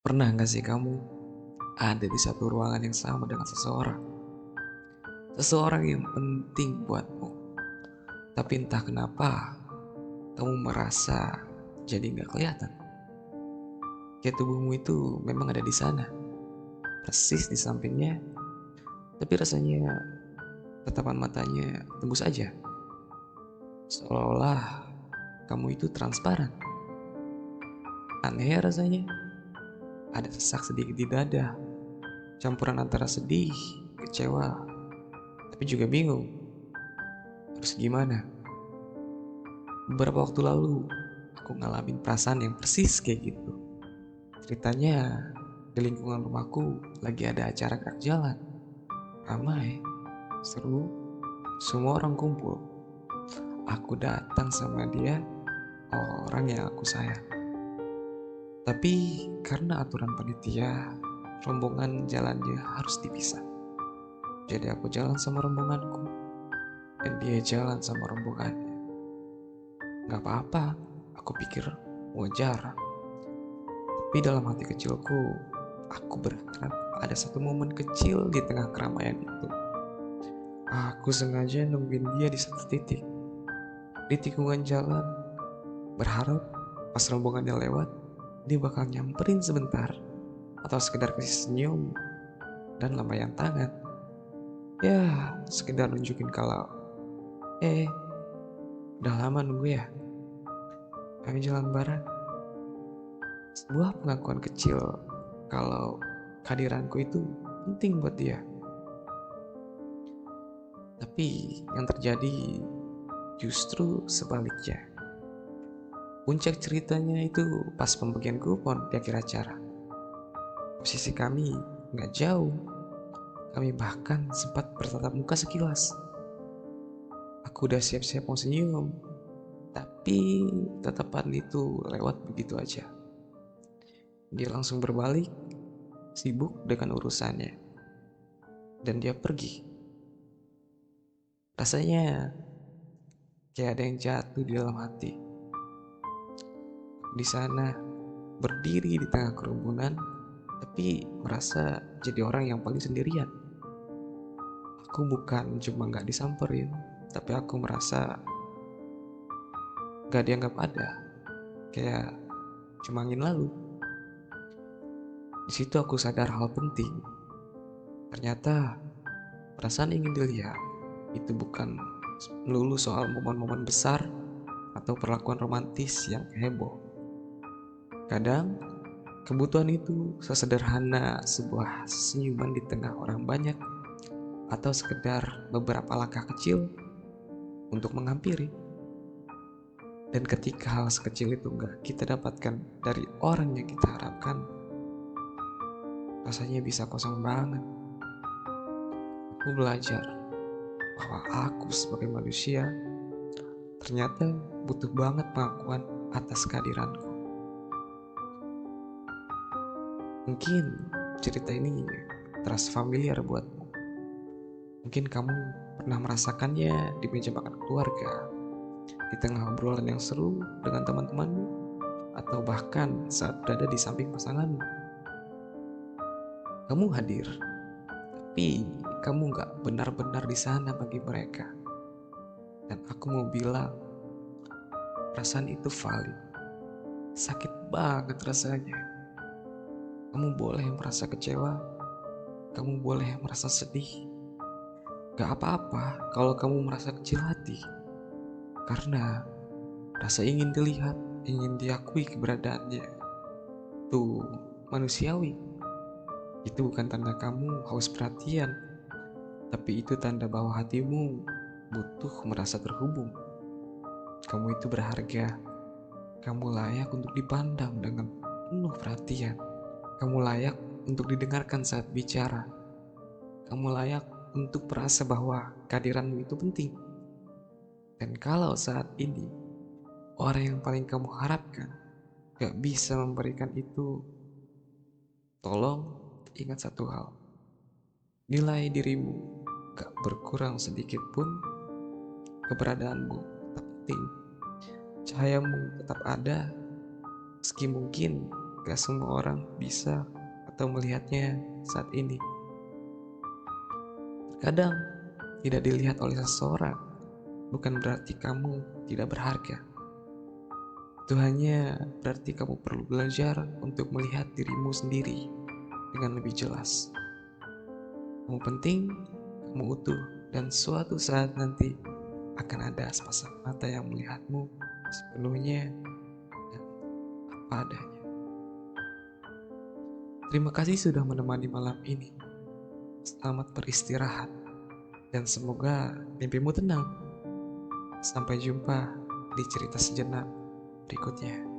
Pernah nggak sih kamu ada di satu ruangan yang sama dengan seseorang? Seseorang yang penting buatmu. Tapi entah kenapa kamu merasa jadi nggak kelihatan. Kayak tubuhmu itu memang ada di sana, persis di sampingnya, tapi rasanya tatapan matanya tembus aja. Seolah-olah kamu itu transparan. Aneh ya rasanya. Ada sesak sedikit di dada, campuran antara sedih, kecewa, tapi juga bingung. Harus gimana? Beberapa waktu lalu, aku ngalamin perasaan yang persis kayak gitu. Ceritanya, di lingkungan rumahku lagi ada acara gerak jalan. Ramai, seru, semua orang kumpul. Aku datang sama dia, orang yang aku sayang. Tapi karena aturan panitia, rombongan jalannya harus dipisah. Jadi aku jalan sama rombonganku, dan dia jalan sama rombongannya. Gak apa-apa, aku pikir wajar. Tapi dalam hati kecilku, aku berharap ada satu momen kecil di tengah keramaian itu. Aku sengaja nungguin dia di satu titik, di tikungan jalan, berharap pas rombongannya lewat, dia bakal nyamperin sebentar, atau sekedar kasih senyum dan lambaian tangan. Ya, sekedar nunjukin kalau, eh, udah lama nunggu ya, ayo jalan bareng. Sebuah pengakuan kecil kalau kehadiranku itu penting buat dia. Tapi yang terjadi justru sebaliknya. Puncak ceritanya itu pas pembagian kupon di akhir acara. Posisi kami nggak jauh. Kami bahkan sempat bertatap muka sekilas. Aku udah siap-siap mau senyum, tapi tatapan itu lewat begitu aja. Dia langsung berbalik, sibuk dengan urusannya, dan dia pergi. Rasanya kayak ada yang jatuh di dalam hati. Di sana, berdiri di tengah kerumunan, tapi merasa jadi orang yang paling sendirian. Aku bukan cuma gak disamperin, tapi aku merasa gak dianggap ada, kayak cuma angin lalu. Di situ aku sadar hal penting. Ternyata perasaan ingin dilihat itu bukan melulu soal momen-momen besar atau perlakuan romantis yang heboh. Kadang kebutuhan itu sesederhana sebuah senyuman di tengah orang banyak, atau sekedar beberapa langkah kecil untuk menghampiri. Dan ketika hal sekecil itu enggak kita dapatkan dari orang yang kita harapkan, rasanya bisa kosong banget. Aku belajar bahwa aku sebagai manusia ternyata butuh banget pengakuan atas kehadiranku. Mungkin cerita ini terasa familiar buatmu. Mungkin kamu pernah merasakannya di meja makan keluarga, di tengah obrolan yang seru dengan teman-temanmu, atau bahkan saat berada di samping pasanganmu. Kamu hadir, tapi kamu gak benar-benar di sana bagi mereka. Dan aku mau bilang, perasaan itu valid. Sakit banget rasanya. Kamu boleh merasa kecewa, kamu boleh merasa sedih. Gak apa-apa kalau kamu merasa kecil hati. Karena rasa ingin dilihat, ingin diakui keberadaannya, itu manusiawi. Itu bukan tanda kamu haus perhatian, tapi itu tanda bahwa hatimu butuh merasa terhubung. Kamu itu berharga. Kamu layak untuk dipandang dengan penuh perhatian. Kamu layak untuk didengarkan saat bicara. Kamu layak untuk merasa bahwa kehadiranmu itu penting. Dan kalau saat ini orang yang paling kamu harapkan gak bisa memberikan itu, tolong ingat satu hal. Nilai dirimu gak berkurang sedikit pun. Keberadaanmu tetap penting. Cahayamu tetap ada, meski mungkin gak semua orang bisa atau melihatnya saat ini. Terkadang tidak dilihat oleh seseorang bukan berarti kamu tidak berharga. Itu hanya berarti kamu perlu belajar untuk melihat dirimu sendiri dengan lebih jelas. Kamu penting, kamu utuh, dan suatu saat nanti akan ada sepasang mata yang melihatmu sepenuhnya dan apa adanya. Terima kasih sudah menemani malam ini. Selamat beristirahat dan semoga mimpimu tenang. Sampai jumpa di cerita sejenak berikutnya.